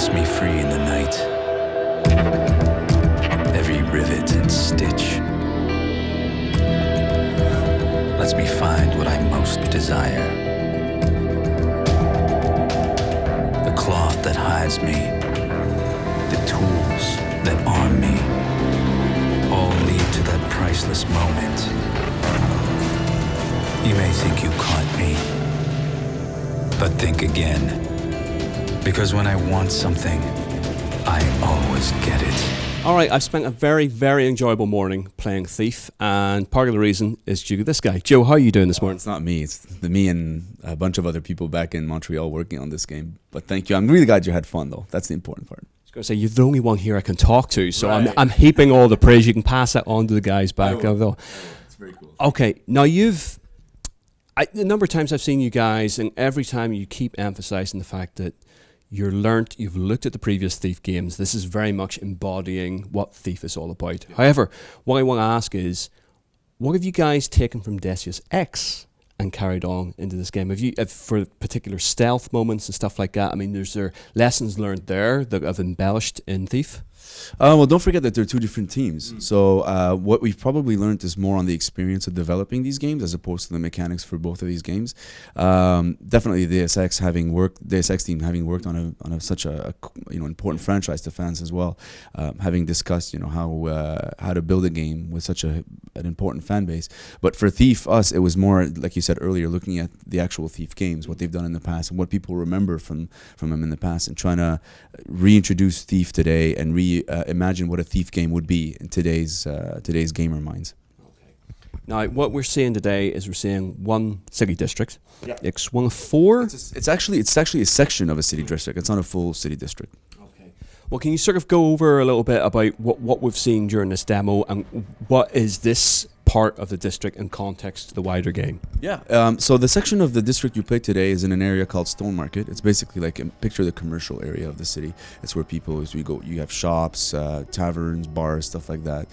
sets me free in the night. Every rivet and stitch lets me find what I most desire. The cloth that hides me, the tools that arm me, all lead to that priceless moment. You may think you caught me, but think again. Because when I want something, I always get it. All right, I've spent a very, very enjoyable morning playing Thief, and part of the reason is due to this guy. Joe, how are you doing this morning? It's not me. It's me and a bunch of other people back in Montreal working on this game. But thank you. I'm really glad you had fun, though. That's the important part. I was going to say, you're the only one here I can talk to, so Right. I'm heaping all the praise. You can pass that on to the guys back. It's very cool. Okay, now the number of times I've seen you guys, and every time you keep emphasizing the fact that you've looked at the previous Thief games. This is very much embodying what Thief is all about. Yeah. However, what I want to ask is, what have you guys taken from Decius X and carried on into this game? Have you, for particular stealth moments and stuff like that, I mean, there's lessons learned there that have embellished in Thief? Well, don't forget that they're two different teams. So what we've probably learned is more on the experience of developing these games as opposed to the mechanics for both of these games. Definitely the DSX team having worked on such a important franchise to fans as well, having discussed how to build a game with such an important fan base. But for Thief, it was more, like you said earlier, looking at the actual Thief games, what they've done in the past and what people remember from them in the past, and trying to reintroduce Thief today and imagine what a Thief game would be in today's gamer minds. Okay. Now, what we're seeing today is we're seeing one city district. Yeah. It's one of four. It's actually a section of a city district. It's not a full city district. Okay. Well, can you sort of go over a little bit about what we've seen during this demo, and what is this part of the district in context to the wider game? Yeah. So the section of the district you picked today is in an area called Stone Market. It's basically like picture the commercial area of the city. It's where you have shops, taverns, bars, stuff like that.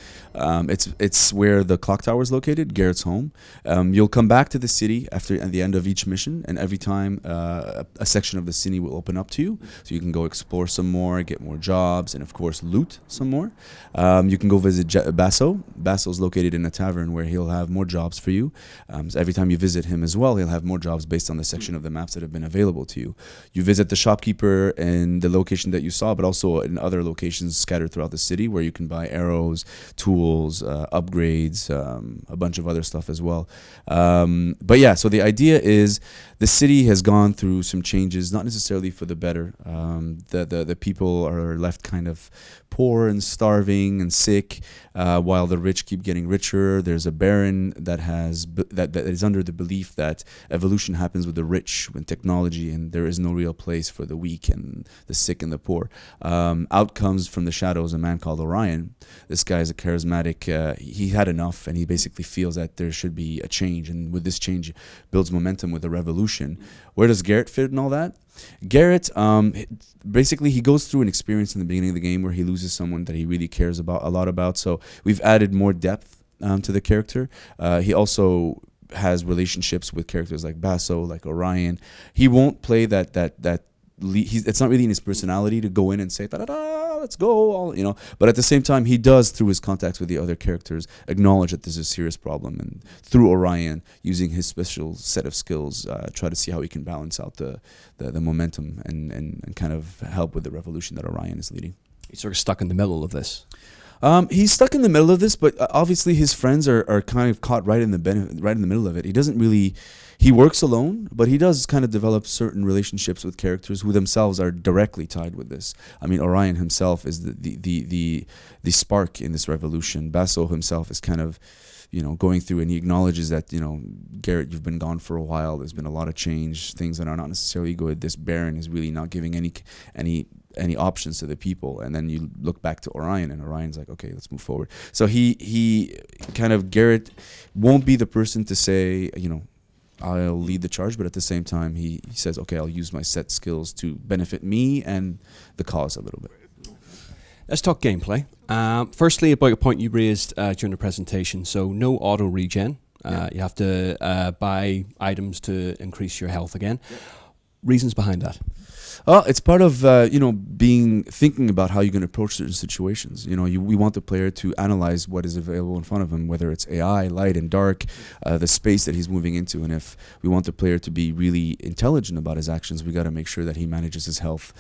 It's where the clock tower is located, Garrett's home. You'll come back to the city at the end of each mission, and every time a section of the city will open up to you, so you can go explore some more, get more jobs, and of course loot some more. You can go visit Basso. Basso's located in a tavern where he'll have more jobs for you. So every time you visit him as well, he'll have more jobs based on the section of the maps that have been available to you. You visit the shopkeeper in the location that you saw, but also in other locations scattered throughout the city where you can buy arrows, tools, upgrades, a bunch of other stuff as well. But yeah, so the idea is the city has gone through some changes, not necessarily for the better. The people are left kind of poor and starving and sick, while the rich keep getting richer. There's a baron that is under the belief that evolution happens with the rich, with technology, and there is no real place for the weak and the sick and the poor. Out comes from the shadows a man called Orion. This guy is a charismatic. He had enough, and he basically feels that there should be a change, and with this change, builds momentum with a revolution. Where does Garrett fit in all that? Garrett, basically, he goes through an experience in the beginning of the game where he loses someone that he really cares a lot about. So we've added more depth to the character. He also has relationships with characters like Basso, like Orion. He won't play it's not really in his personality to go in and say, da-da-da, let's go, But at the same time, he does, through his contacts with the other characters, acknowledge that there's a serious problem. And through Orion, using his special set of skills, try to see how he can balance out the momentum and kind of help with the revolution that Orion is leading. He's sort of stuck in the middle of this. He's stuck in the middle of this, but obviously his friends are kind of caught right in the middle of it. He doesn't really. He works alone, but he does kind of develop certain relationships with characters who themselves are directly tied with this. I mean, Orion himself is the spark in this revolution. Basso himself is kind of, going through, and he acknowledges that, Garrett, you've been gone for a while. There's been a lot of change. Things that are not necessarily good. This Baron is really not giving any options to the people. And then you look back to Orion, and Orion's like, okay, let's move forward. So he kind of, Garrett won't be the person to say, I'll lead the charge, but at the same time, he says, okay, I'll use my set skills to benefit me and the cause a little bit. Let's talk gameplay. Firstly, about a point you raised during the presentation. So no auto regen. You have to buy items to increase your health again. Reasons behind that? It's part of thinking about how you're going to approach certain situations. We want the player to analyze what is available in front of him, whether it's AI, light and dark, the space that he's moving into. And if we want the player to be really intelligent about his actions, we got to make sure that he manages his health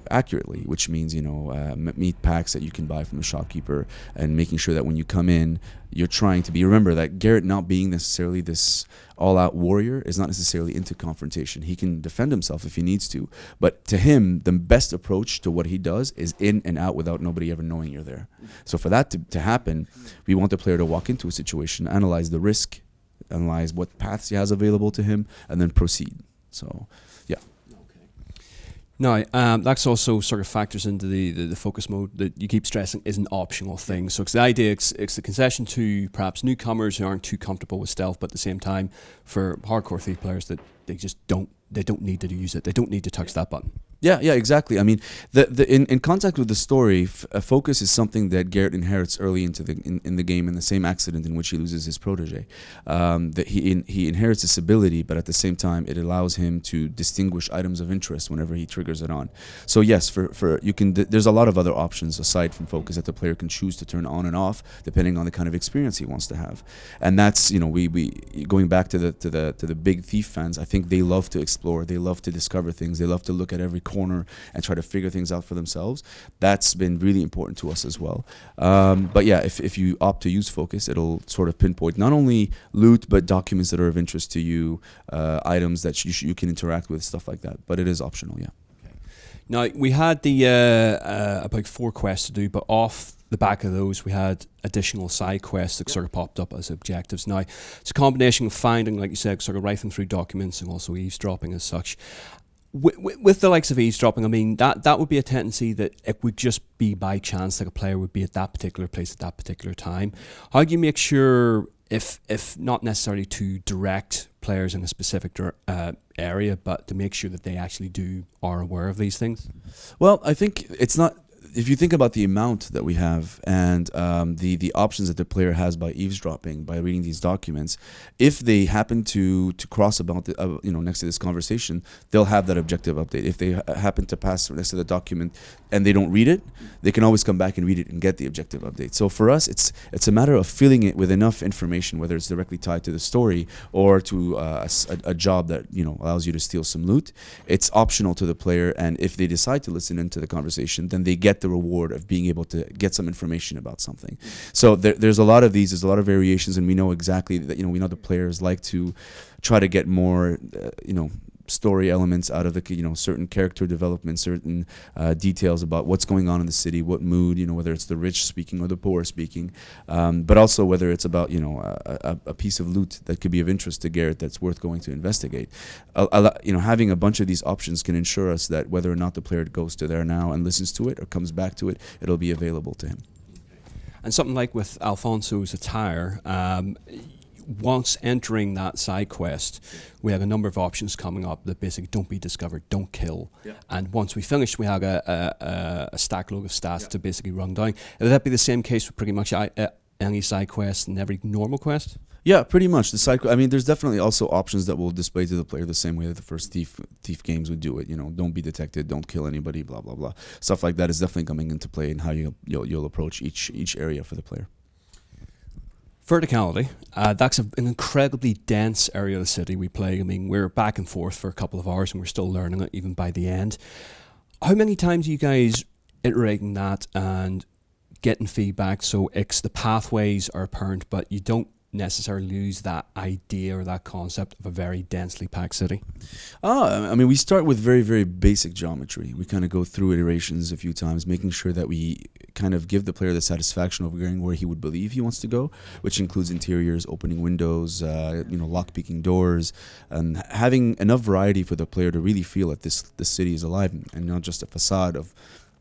accurately, which means meat packs that you can buy from the shopkeeper, and making sure that when you come in, you're trying to be. Remember that Garrett, not being necessarily this all-out warrior, is not necessarily into confrontation. He can defend himself if he needs to, but to him, the best approach to what he does is in and out without nobody ever knowing you're there. So for that to happen, we want the player to walk into a situation, analyze the risk, analyze what paths he has available to him, and then proceed. So, yeah. Now, that's also sort of factors into the focus mode that you keep stressing is an optional thing. So it's the idea, it's the concession to perhaps newcomers who aren't too comfortable with stealth, but at the same time, for hardcore thief players, that they just don't need to use it. They don't need to touch that button. Yeah, exactly. I mean, in contact with the story, focus is something that Garrett inherits early into in the game, in the same accident in which he loses his protege. That he inherits this ability, but at the same time, it allows him to distinguish items of interest whenever he triggers it on. So yes, there's a lot of other options aside from focus that the player can choose to turn on and off depending on the kind of experience he wants to have. And that's we going back to the big thief fans. I think they love to explore, they love to discover things, they love to look at every corner and try to figure things out for themselves. That's been really important to us as well. But yeah, if you opt to use focus, it'll sort of pinpoint not only loot but documents that are of interest to you, items that you can interact with, stuff like that. But it is optional, yeah. Now, we had about 4 quests to do, but off the back of those, we had additional side quests that sort of popped up as objectives. Now, it's a combination of finding, like you said, sort of rifling through documents and also eavesdropping as such. With the likes of eavesdropping, I mean, that would be a tendency that it would just be by chance that a player would be at that particular place at that particular time. How do you make sure, if not necessarily to direct players in a specific area, but to make sure that they actually are aware of these things? Well, I think it's not. If you think about the amount that we have and the options that the player has by eavesdropping, by reading these documents, if they happen to cross about next to this conversation, they'll have that objective update. If they happen to pass next to the document and they don't read it, they can always come back and read it and get the objective update. So for us, it's a matter of filling it with enough information, whether it's directly tied to the story or to a job that allows you to steal some loot. It's optional to the player, and if they decide to listen into the conversation, then they get the reward of being able to get some information about something. So there's a lot of these, there's a lot of variations, and we know exactly that we know the players like to try to get more story elements out of the certain character development, certain details about what's going on in the city, what mood, whether it's the rich speaking or the poor speaking, but also whether it's about a piece of loot that could be of interest to Garrett that's worth going to investigate. Having a bunch of these options can ensure us that whether or not the player goes to there now and listens to it or comes back to it, it'll be available to him. And something like with Alfonso's attire, once entering that side quest, we had a number of options coming up that basically don't be discovered, don't kill. Yeah. And once we finished, we had a stack load of stats to basically run down. Would that be the same case with pretty much any side quest and every normal quest? Yeah, pretty much. The side, there's definitely also options that will display to the player the same way that the first thief games would do it. Don't be detected, don't kill anybody, blah blah blah. Stuff like that is definitely coming into play in how you'll approach each area for the player. Verticality, that's an incredibly dense area of the city we play. I mean, we're back and forth for a couple of hours and we're still learning it even by the end. How many times are you guys iterating that and getting feedback so the pathways are apparent, but you don't necessarily lose that idea or that concept of a very densely packed city? We start with very, very basic geometry. We kind of go through iterations a few times, making sure that we kind of give the player the satisfaction of going where he would believe he wants to go, which includes interiors, opening windows, lock-picking doors, and having enough variety for the player to really feel that this city is alive and not just a facade of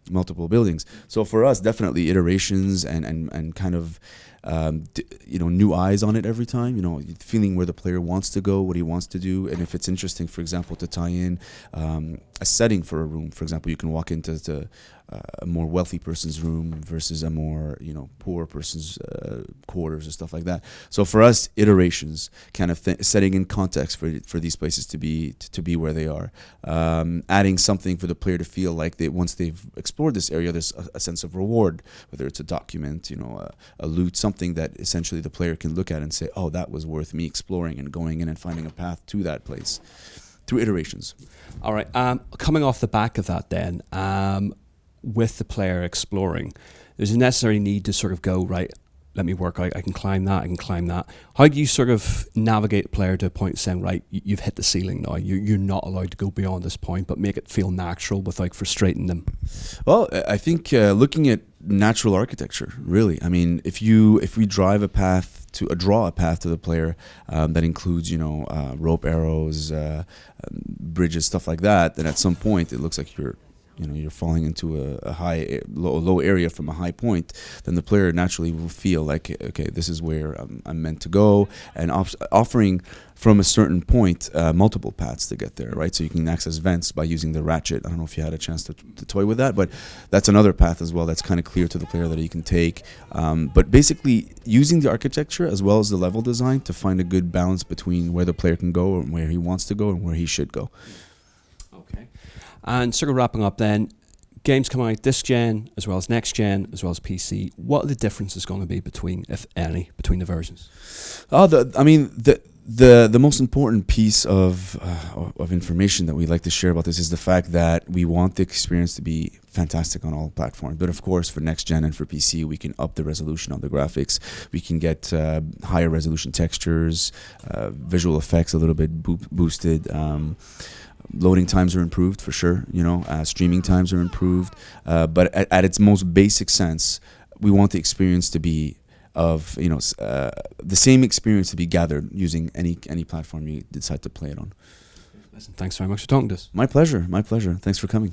multiple buildings. So for us, definitely iterations and kind of new eyes on it every time, feeling where the player wants to go, what he wants to do, and if it's interesting, for example, to tie in a setting for a room. For example, you can walk into a more wealthy person's room versus a more poor person's quarters or stuff like that. So for us, iterations, kind of setting in context for these places to be where they are, adding something for the player to feel like once they've explored this area, there's a sense of reward, whether it's a document, a loot, something that essentially the player can look at and say, oh, that was worth me exploring and going in and finding a path to that place through iterations. All right. Coming off the back of that then, with the player exploring, there's a necessary need to sort of go, right, let me work out, I can climb that. How do you sort of navigate a player to a point saying, right, you've hit the ceiling now, you're not allowed to go beyond this point, but make it feel natural without frustrating them? Well, I think looking at natural architecture, really. I mean, if we draw a path to the player that includes, rope arrows, bridges, stuff like that, then at some point it looks like you're falling into a low area from a high point, then the player naturally will feel like, okay, this is where I'm meant to go, and offering from a certain point multiple paths to get there, right? So you can access vents by using the ratchet. I don't know if you had a chance to toy with that, but that's another path as well that's kind of clear to the player that he can take. But basically using the architecture as well as the level design to find a good balance between where the player can go and where he wants to go and where he should go. Okay. And sort of wrapping up then, games come out this gen, as well as next gen, as well as PC. What are the differences going to be between, if any, between the versions? The most important piece of information that we like to share about this is the fact that we want the experience to be fantastic on all platforms. But of course, for next gen and for PC, we can up the resolution of the graphics. We can get higher resolution textures, visual effects a little bit boosted. Loading times are improved for sure, streaming times are improved, but at its most basic sense, we want the experience to be the same experience to be gathered using any platform you decide to play it on. Listen, thanks very much for talking to us. My pleasure. Thanks for coming.